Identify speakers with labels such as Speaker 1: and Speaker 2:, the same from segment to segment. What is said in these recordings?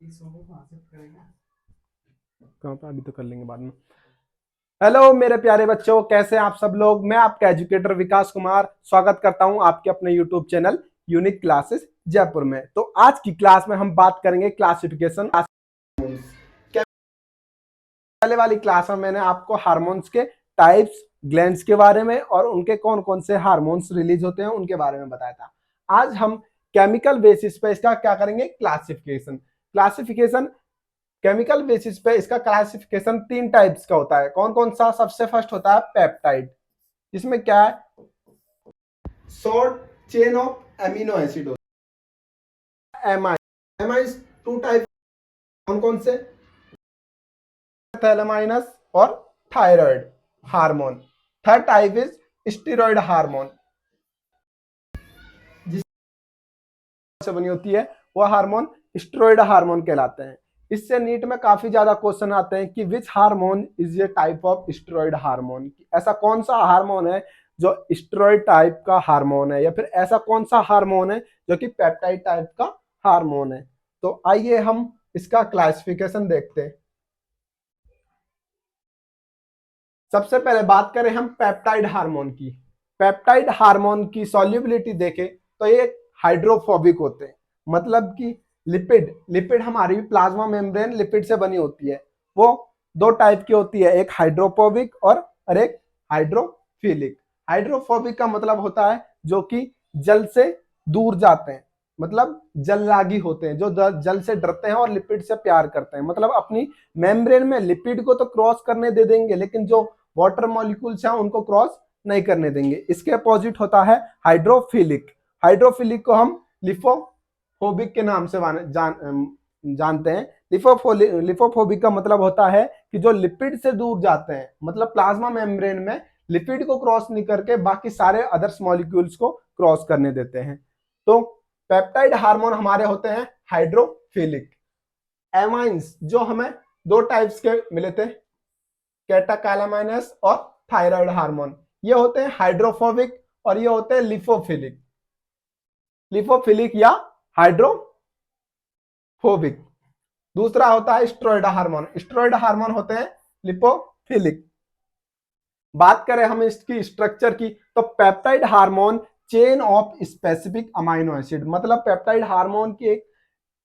Speaker 1: कहाँ पे, अभी तो कर लेंगे बाद में। हेलो मेरे प्यारे बच्चों, कैसे हैं आप सब लोग। मैं आपका एजुकेटर विकास कुमार स्वागत करता हूं आपके अपने YouTube channel unique classes Jaipur में। तो आज की क्लास में हम बात करेंगे क्लासिफिकेशन। पहले वाली क्लास में मैंने आपको हार्मोन्स के टाइप्स, ग्लैंड्स के बारे में और उनके कौन कौन से हार्मोन्स रिलीज होते हैं उनके बारे में बताया था। आज हम केमिकल बेसिस पे इसका क्या करेंगे, क्लासिफिकेशन। क्लासिफिकेशन केमिकल बेसिस पे इसका क्लासिफिकेशन 3 टाइप्स का होता है। कौन कौन सा? सबसे फर्स्ट होता है पेप्टाइड, जिसमें क्या है, short chain of amino acid होता है। एमाइन, एमाइंस 2 टाइप, कौन कौन से? थैलेमाइनस और thyroid hormone. Third type is steroid hormone, जिससे बनी होती है वह हार्मोन स्टेरॉइड हार्मोन कहलाते हैं। इससे नीट में काफी ज्यादा क्वेश्चन आते हैं कि विच hormone is a type of steroid hormone. ऐसा कौन सा हार्मोन है जो स्टेरॉइड टाइप का हार्मोन है, या फिर ऐसा कौन सा हार्मोन है जो कि पेप्टाइड टाइप का हार्मोन है। तो आइए हम इसका क्लासिफिकेशन देखते हैं। सबसे पहले बात करें हम पेप्टाइड हार्मोन की। पेप्टाइड हार्मोन की सॉल्युबिलिटी देखें तो ये हाइड्रोफोबिक होते हैं, मतलब कि लिपिड लिपिड हमारी प्लाज्मा मेम्ब्रेन लिपिड से बनी होती है। वो 2 टाइप की होती है, एक हाइड्रोफोबिक और एक हाइड्रोफिलिक। हाइड्रोफोबिक का मतलब होता है जो कि जल से दूर जाते हैं, मतलब जललागी होते हैं, जो जल से डरते हैं और लिपिड से प्यार करते हैं। मतलब अपनी मेम्ब्रेन में लिपिड को तो क्रॉस करने दे देंगे, लेकिन जो वाटर मॉलिक्यूल्स हैं उनको क्रॉस नहीं करने देंगे। इसके अपोजिट होता है हाइड्रोफिलिक। हाइड्रोफिलिक को हम लिफोफोबिक के नाम से जानते हैं। लिफोफोबिक का मतलब होता है कि जो लिपिड से दूर जाते हैं, मतलब प्लाज्मा मेम्ब्रेन में लिपिड को क्रॉस नहीं करके बाकी सारे अदर्स मॉलिक्यूल्स को क्रॉस करने देते हैं। तो पेप्टाइड हार्मोन हमारे होते हैं हाइड्रोफिलिक। एमाइंस जो हमें 2 टाइप्स के मिले थे, कैटाकालामाइनस और थायराइड हार्मोन, ये होते हैं हाइड्रोफोबिक और ये होते हैं लिफोफिलिक। लिफोफिलिक या हाइड्रोफोबिक। दूसरा होता है स्टेरॉइड हार्मोन। स्टेरॉइड हार्मोन होते हैं लिपोफिलिक। बात करें हम इसकी स्ट्रक्चर की तो peptide hormone chain of specific amino acid, मतलब पेप्टाइड हार्मोन की एक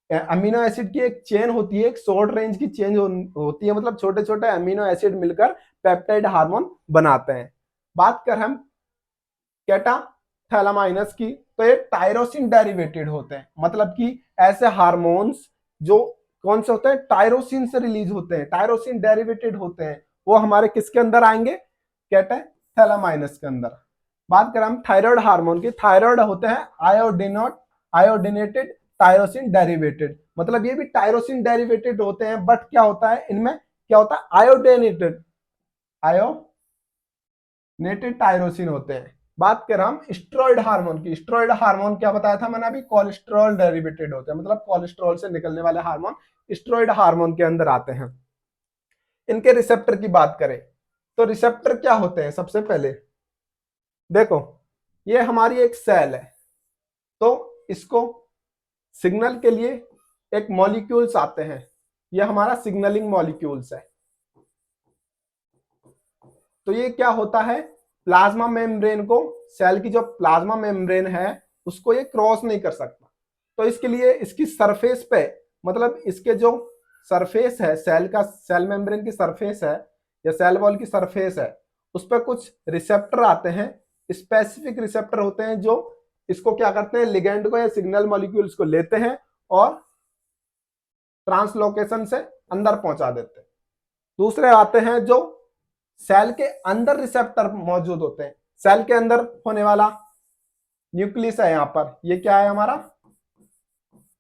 Speaker 1: अमीनो एसिड की एक चेन होती है, एक शॉर्ट रेंज की चेन होती है, मतलब छोटे छोटे अमीनो एसिड मिलकर पेप्टाइड हार्मोन बनाते हैं। बात कर हम कैटाथैलामाइनस की तो ये टायरोसिन डेरिवेटेड होते हैं, मतलब कि ऐसे हार्मोन्स जो कौन से होते हैं, टायरोसिन से रिलीज होते हैं, टायरोसिन डेरिवेटेड होते हैं, वो हमारे किसके अंदर आएंगे, कैटाथैलामाइनस के अंदर। बात करें हम थायराइड हार्मोन की, थायराइड होते हैं आयोडिनेटेड टायरोसिन डेरिवेटेड, मतलब ये भी टायरोसिन डेरिवेटेड होते हैं, बट क्या होता है इनमें, क्या होता है, आयोडेनेटेड टायरोसिन होते हैं। बात करें हम स्टेरॉइड हार्मोन की, स्टेरॉइड हार्मोन क्या बताया था मैंने अभी, कोलेस्ट्रॉल डेरिवेटेड होते हैं, मतलब कोलेस्ट्रॉल से निकलने वाले हार्मोन स्टेरॉइड हार्मोन के अंदर आते हैं। इनके रिसेप्टर की बात करें तो रिसेप्टर क्या होते हैं, सबसे पहले देखो ये हमारी एक सेल है, तो इसको सिग्नल के लिए एक मॉलिक्यूल्स आते हैं, ये हमारा सिग्नलिंग मॉलिक्यूल्स है। तो ये क्या होता है, प्लाज्मा मेम्ब्रेन को, सेल की जो प्लाज्मा मेम्ब्रेन है उसको ये क्रॉस नहीं कर सकता। तो इसके लिए इसकी सरफेस पे, मतलब इसके जो सरफेस है सेल का, सेल मेम्ब्रेन की सरफेस है या सेल वॉल की सरफेस है, उस पर कुछ रिसेप्टर आते हैं, स्पेसिफिक रिसेप्टर होते हैं, जो इसको क्या करते हैं, लिगेंड को या सिग्नल मॉलिक्यूल्स को लेते हैं और ट्रांसलोकेशन से अंदर पहुंचा देते हैं। दूसरे आते हैं जो सेल के अंदर रिसेप्टर मौजूद होते हैं, सेल के अंदर होने वाला न्यूक्लियस है, यहां पर ये क्या है हमारा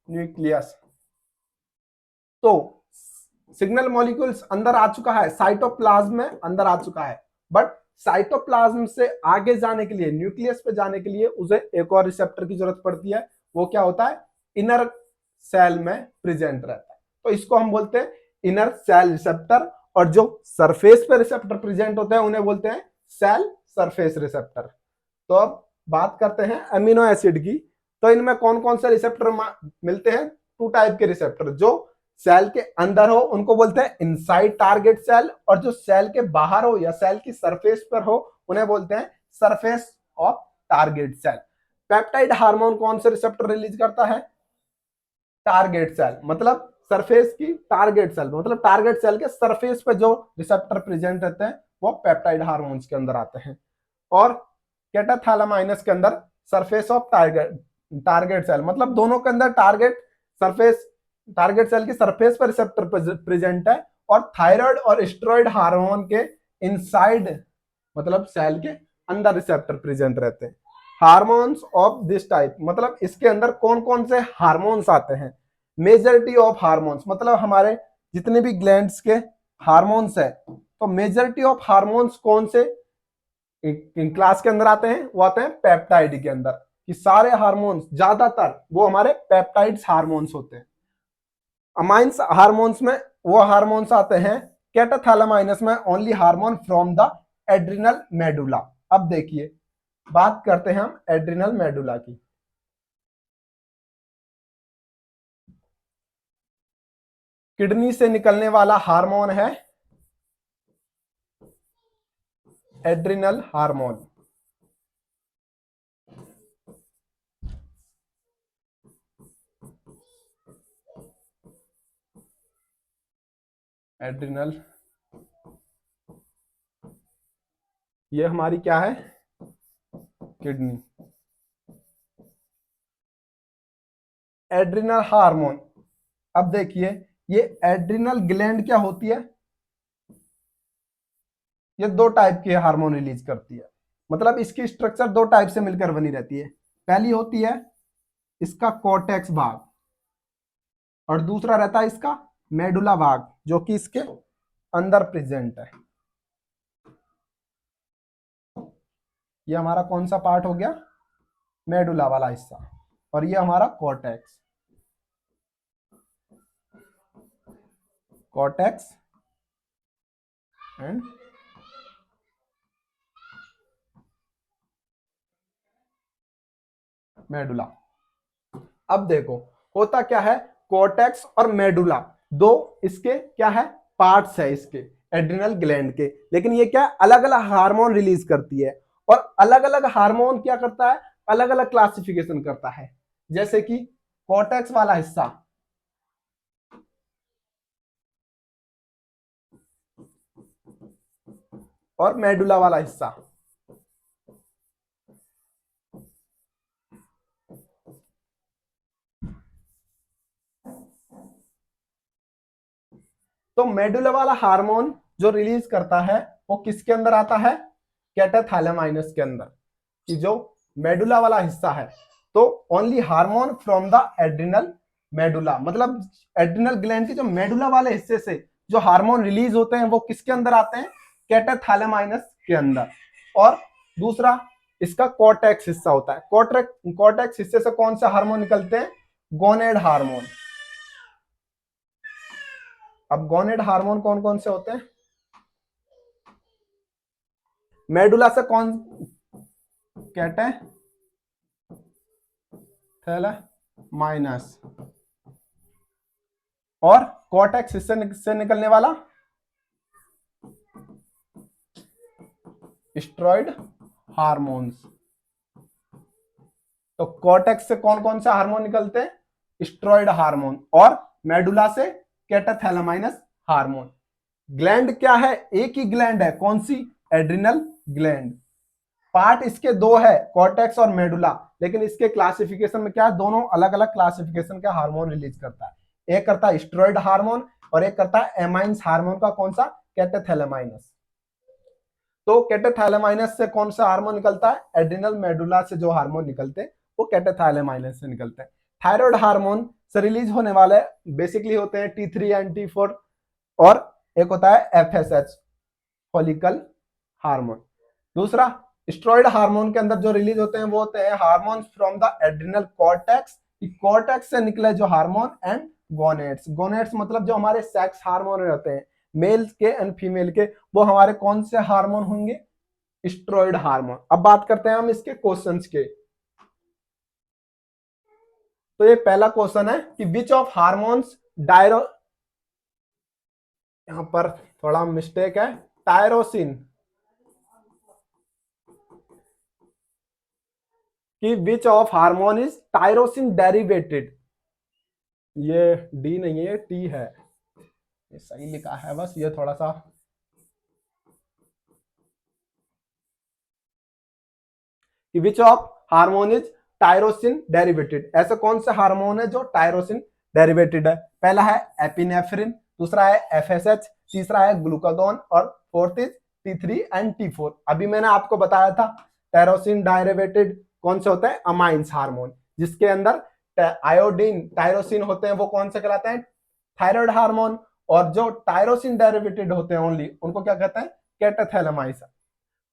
Speaker 1: न्यूक्लियस। तो सिग्नल मॉलिक्यूल्स अंदर आ चुका है, साइटोप्लाज्म में अंदर आ चुका है, बट साइटोप्लाज्म से आगे जाने के लिए, न्यूक्लियस पे जाने के लिए उसे एक और रिसेप्टर की जरूरत पड़ती है। वो क्या होता है, इनर सेल में प्रेजेंट रहता है, तो इसको हम बोलते हैं इनर सेल रिसेप्टर। और जो सरफेस पे रिसेप्टर प्रेजेंट होते हैं उन्हें बोलते हैं सेल सरफेस रिसेप्टर। तो अब बात करते हैं अमीनो एसिड की, तो इनमें कौन कौन से रिसेप्टर मिलते हैं, 2 टाइप के रिसेप्टर जो सेल के अंदर हो उनको बोलते हैं इनसाइड टारगेट सेल, और जो सेल के बाहर हो या सेल की सरफेस पर हो उन्हें बोलते हैं surface of target cell. Peptide hormone कौन से रिसेप्टर रिलीज करता है? टारगेट सेल, मतलब सरफेस की टारगेट सेल, मतलब टारगेट सेल के सरफेस पे जो रिसेप्टर प्रेजेंट रहते हैं वो पेप्टाइड हार्मोन्स के अंदर आते हैं। और कैटाथैलेमाइनस के अंदर सरफेस ऑफ टारगेट सेल, मतलब दोनों के अंदर टारगेट सेल की सरफेस पर रिसेप्टर प्रेजेंट है, और थायराइड और स्टेरॉइड हार्मोन के इनसाइड, मतलब सेल के अंदर रिसेप्टर प्रेजेंट रहते हैं। हार्मोन्स ऑफ दिस टाइप, मतलब इसके अंदर कौन कौन से हार्मोन्स आते हैं? मेजॉरिटी ऑफ हार्मोन्स, मतलब हमारे जितने भी ग्लैंड्स के हार्मोन्स है, तो मेजॉरिटी ऑफ हार्मोन्स कौन से क्लास के अंदर आते हैं? वो आते हैं पेप्टाइड के अंदर, कि सारे हार्मोन्स ज्यादातर वो हमारे पेप्टाइड्स हार्मोन्स होते हैं। अमाइंस हार्मोन्स में वो हार्मोन्स आते हैं, कैटाथैलेमाइनस में only hormone from the adrenal medulla. अब देखिए बात करते हैं हम एड्रिनल मेडुला की। किडनी से निकलने वाला हार्मोन है एड्रिनल हार्मोन। एड्रिनल, ये हमारी क्या है? किडनी। एड्रिनल हार्मोन, अब देखिए ये एड्रिनल ग्लैंड क्या होती है? ये दो टाइप के हार्मोन रिलीज करती है, मतलब इसकी स्ट्रक्चर दो टाइप से मिलकर बनी रहती है। पहली होती है इसका कोर्टेक्स भाग, और दूसरा रहता है इसका मेडुला भाग, जो कि इसके अंदर प्रेजेंट है। ये हमारा कौन सा पार्ट हो गया? मेडुला वाला हिस्सा। और ये हमारा कोर्टेक्स, कोर्टेक्स एंड मेडुला। अब देखो होता क्या है, कोर्टेक्स और मेडुला दो इसके क्या है? पार्ट्स है इसके एड्रिनल ग्लैंड के, लेकिन ये क्या अलग अलग हार्मोन रिलीज करती है, और अलग अलग हार्मोन क्या करता है? अलग अलग क्लासिफिकेशन करता है। जैसे कि कोर्टेक्स वाला हिस्सा और मेडुला वाला हिस्सा, तो मेडुला वाला हार्मोन जो रिलीज करता है वो किसके अंदर आता है? कैटाथैलेमाइनस के अंदर, कि जो मेडुला वाला हिस्सा है, तो only hormone from the adrenal medulla, मतलब एड्रिनल ग्लैंड के जो मेडुला वाले हिस्से से जो हार्मोन रिलीज होते हैं वो किसके अंदर आते हैं? कैटाथैलेमाइनस के अंदर। और दूसरा इसका कोर्टेक्स हिस्सा होता है। कोर्टेक्स हिस्से से कौन से हार्मोन निकलते हैं? Gonad hormone. अब गोनेड हार्मोन कौन कौन से होते हैं? मेडुला से कौन? कैटाथैलेमाइनस। और कोर्टेक्स हिस्से से निकलने वाला स्टेरॉइड हार्मोन्स। तो कोर्टेक्स से कौन कौन से हार्मोन निकलते हैं? Steroid hormone. और मेडुला से कैटाथैलेमाइनस हार्मोन। ग्लैंड क्या है? एक ही ग्लैंड है, कौन सी? Adrenal gland. पार्ट इसके दो है, कोर्टेक्स और मेडुला, लेकिन इसके क्लासिफिकेशन में क्या है? दोनों अलग अलग क्लासिफिकेशन के हार्मोन रिलीज करता है। एक करता है स्टेरॉइड हार्मोन और एक करता है एमाइंस हार्मोन का, कौन सा? कैटाथैलेमाइनस। तो कैटाथैलेमाइनस से कौन सा हार्मोन निकलता है? एड्रिनल मेडुला से जो हार्मोन निकलते हैं वो कैटाथैलेमाइनस से निकलते हैं। थायराइड हार्मोन से रिलीज होने वाले बेसिकली होते हैं T3 एंड T4, और एक होता है FSH फॉलिकल हार्मोन। दूसरा स्टेरॉइड हार्मोन के अंदर जो रिलीज होते हैं वो होते हैं hormone from the adrenal cortex. Cortex से निकले जो हार्मोन एंड गोनेट्स। गोनेट्स मतलब जो हमारे सेक्स हार्मोन रहते हैं मेल के एंड फीमेल के, वो हमारे कौन से हार्मोन होंगे? Steroid hormone. अब बात करते हैं हम इसके क्वेश्चंस के। तो ये पहला क्वेश्चन है कि विच ऑफ हार्मोन्स यहाँ पर थोड़ा मिस्टेक है, टायरोसिन कि which of hormone is tyrosine derivated. ये डी नहीं है, टी है, ये सही लिखा है, बस ये थोड़ा सा कि which of hormone is tyrosine derivated, ऐसे कौन से हार्मोन है जो टायरोसिन डेरिवेटेड है। पहला है एपिनेफ्रिन, दूसरा है एफएसएच, तीसरा है ग्लूकागॉन और fourth is T3 and T4। अभी मैंने आपको बताया था टायरोसिन डेरिवेटेड कौन से होते हैं, अमाइंस हार्मोन, जिसके अंदर आयोडीन टायरोसिन होते हैं, वो कौन से कहलाते हैं, थायराइड हार्मोन। और जो टायरोसिन डेरिवेटेड होते हैं ओनली, उनको क्या कहते हैं, कैटाथैलेमाइड्स।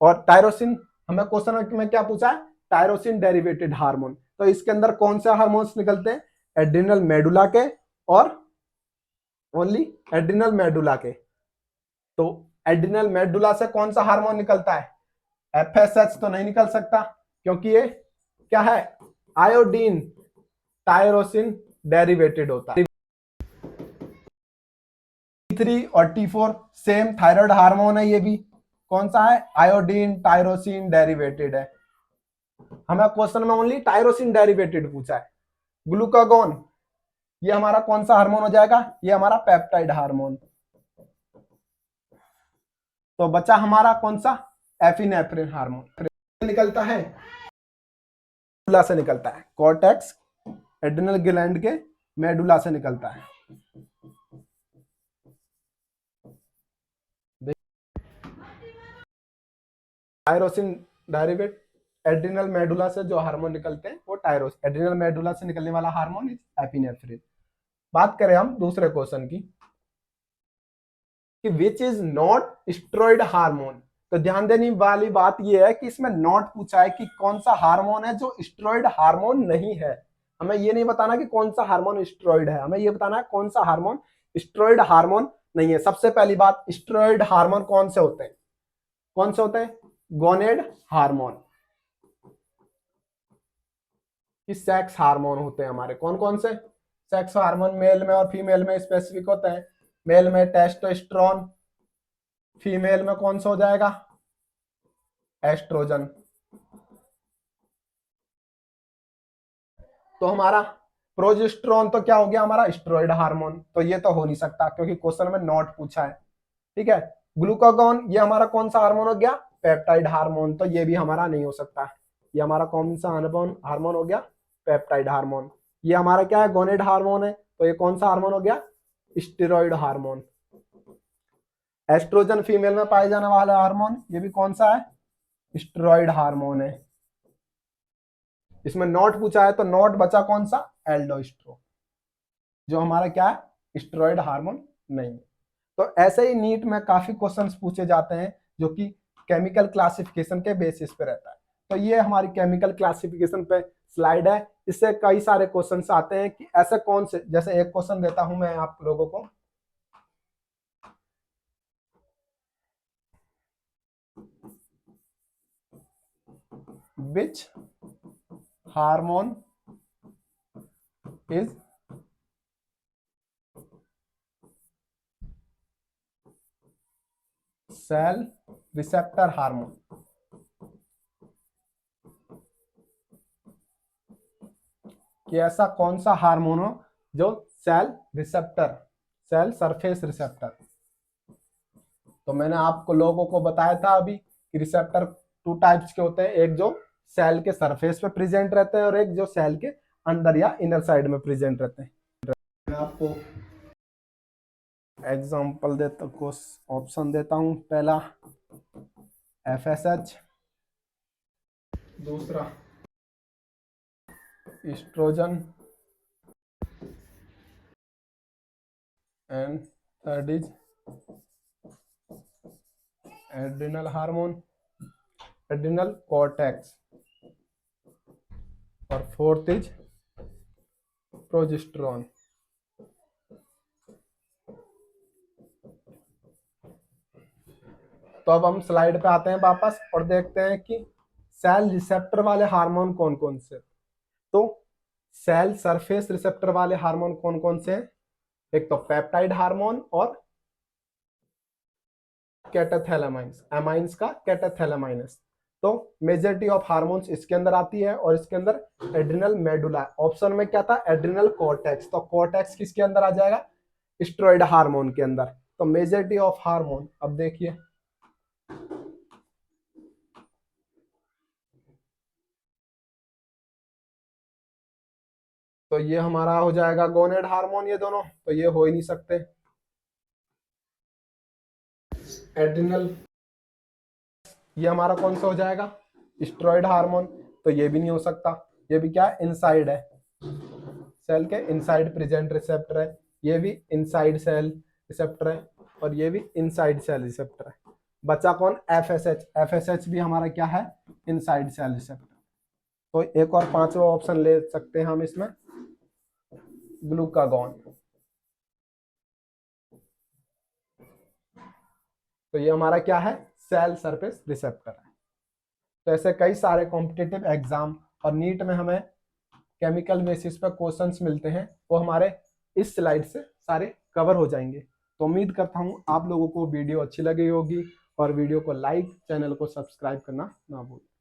Speaker 1: और टायरोसिन हमें क्वेश्चन में क्या पूछा है, टायरोसिन डेरिवेटेड हार्मोन, तो इसके अंदर कौन से हार्मोन्स निकलते हैं, एड्रिनल मेडुला के और ओनली एड्रिनल मेडुला के। तो एड्रिनल मेडुला से कौन सा हार्मोन निकलता है, एफएसएच तो नहीं निकल सकता, क्योंकि ये क्या है, आयोडीन टायरोसिन डेरिवेटेड होता है। T3 और T4 सेम थायराइड हार्मोन है, ये भी कौन सा है, आयोडीन टायरोसिन डेरिवेटेड है। हमें क्वेश्चन में ओनली टायरोसिन डेरिवेटेड पूछा है। ग्लूकागॉन ये हमारा कौन सा हार्मोन हो जाएगा, ये हमारा पेप्टाइड हार्मोन। तो बचा हमारा कौन सा, एफिनेफ्रिन हार्मोन। निकलता है मेडुला से, निकलता है कॉर्टेक्स एड्रिनल ग्लैंड के मेडुला से निकलता है। टायरोसिन डेरिवेट एड्रिनल मेडुला से जो हार्मोन निकलते हैं वो टायरोस, एड्रिनल मेडुला से निकलने वाला हार्मोन इज एपिनेफ्रिन। बात करें हम दूसरे क्वेश्चन की कि which is not steroid hormone. तो ध्यान देने वाली बात यह है कि इसमें नॉट पूछा है कि कौन सा हार्मोन है जो स्टेरॉइड हार्मोन नहीं है। हमें ये नहीं बताना कि कौन सा हार्मोन स्टेरॉइड है, हमें ये बताना है कौन सा हार्मोन स्टेरॉइड हार्मोन नहीं है। सबसे पहली बात, स्टेरॉइड हार्मोन कौन से होते हैं, कौन से होते हैं, गोनेड हार्मोन, कि सेक्स हार्मोन होते हैं हमारे, कौन कौन से सेक्स हार्मोन, मेल में और फीमेल में स्पेसिफिक होते हैं। मेल में टेस्टोस्टेरोन, फीमेल में कौन सा हो जाएगा, एस्ट्रोजन। तो हमारा प्रोजेस्टेरोन तो क्या हो गया, हमारा स्टेरॉइड हार्मोन, तो ये तो हो नहीं सकता क्योंकि क्वेश्चन में नॉट पूछा है। ठीक है, ग्लूकागॉन ये हमारा कौन सा हार्मोन हो गया, पेप्टाइड हार्मोन, तो ये भी हमारा नहीं हो सकता। ये हमारा कौन सा हार्मोन हार्मोन हो गया, पेप्टाइड हार्मोन। ये हमारा क्या है, गोनेड हार्मोन है, तो ये कौन सा हार्मोन हो गया, स्टेरॉइड हार्मोन। एस्ट्रोजन फीमेल में पाए जाने वाला हार्मोन, ये भी कौन सा है, स्टेरॉइड हार्मोन है। इसमें नॉट पूछा है तो नॉट बचा कौन सा, एल्डोस्टेरोन, जो हमारा क्या है, स्टेरॉइड हार्मोन नहीं है। तो ऐसे ही नीट में काफी क्वेश्चंस पूछे जाते हैं जो कि केमिकल क्लासिफिकेशन के बेसिस पे रहता है। तो ये हमारी केमिकल क्लासिफिकेशन पे स्लाइड है, इससे कई सारे क्वेश्चंस आते हैं कि ऐसे कौन से, जैसे एक क्वेश्चन देता हूं मैं आप लोगों को, which hormone is cell receptor hormone. कि ऐसा कौन सा हार्मोन हो जो cell receptor, cell surface receptor. तो मैंने आपको लोगों को बताया था अभी कि रिसेप्टर टू टाइप्स के होते हैं, एक जो सेल के सरफेस पे प्रेजेंट रहते हैं और एक जो सेल के अंदर या इनर साइड में प्रेजेंट रहते हैं। मैं आपको एग्जांपल देता, ऑप्शन देता हूं। पहला एफएसएच, दूसरा oestrogen and third is adrenal hormone, adrenal cortex, और फोर्थ इज प्रोजेस्टेरोन। तो अब हम स्लाइड पे आते हैं वापस और देखते हैं कि सेल रिसेप्टर वाले हार्मोन कौन कौन से। तो सेल सरफेस रिसेप्टर वाले हार्मोन कौन कौन से हैं, एक तो पेप्टाइड हार्मोन और कैटाथैलामाइन्स, एमाइन्स का कैटाथैलामाइन्स। तो मेजॉरिटी ऑफ हार्मोन्स इसके अंदर आती है और इसके अंदर एड्रिनल मेडुला। ऑप्शन में क्या था, एड्रिनल कॉर्टेक्स, तो कॉर्टेक्स किसके अंदर आ जाएगा, स्टेरॉइड हार्मोन के अंदर। तो मेजॉरिटी ऑफ हार्मोन, अब देखिए तो ये हमारा हो जाएगा गोनेड हार्मोन, ये दोनों तो ये हो ही नहीं सकते। एड्रिनल, ये हमारा कौन सा हो जाएगा, स्टेरॉइड हार्मोन, तो ये भी नहीं हो सकता। ये भी क्या है, इनसाइड है, सेल के इनसाइड प्रेजेंट रिसेप्टर है, ये भी इनसाइड सेल रिसेप्टर है और ये भी इनसाइड सेल रिसेप्टर है। बचा कौन, एफएसएच, एफएसएच भी हमारा क्या है, इनसाइड सेल रिसेप्टर। तो एक और पांचवा ऑप्शन ले सकते हैं हम इसमें, ग्लूकागॉन। तो ये हमारा क्या है, सेल सरफेस रिसेप्टर है। तो ऐसे कई सारे कॉम्पिटिटिव एग्जाम और नीट में हमें केमिकल बेसिस पर क्वेश्चंस मिलते हैं, वो हमारे इस स्लाइड से सारे कवर हो जाएंगे। तो उम्मीद करता हूँ आप लोगों को वीडियो अच्छी लगी होगी और वीडियो को लाइक, चैनल को सब्सक्राइब करना ना भूलें।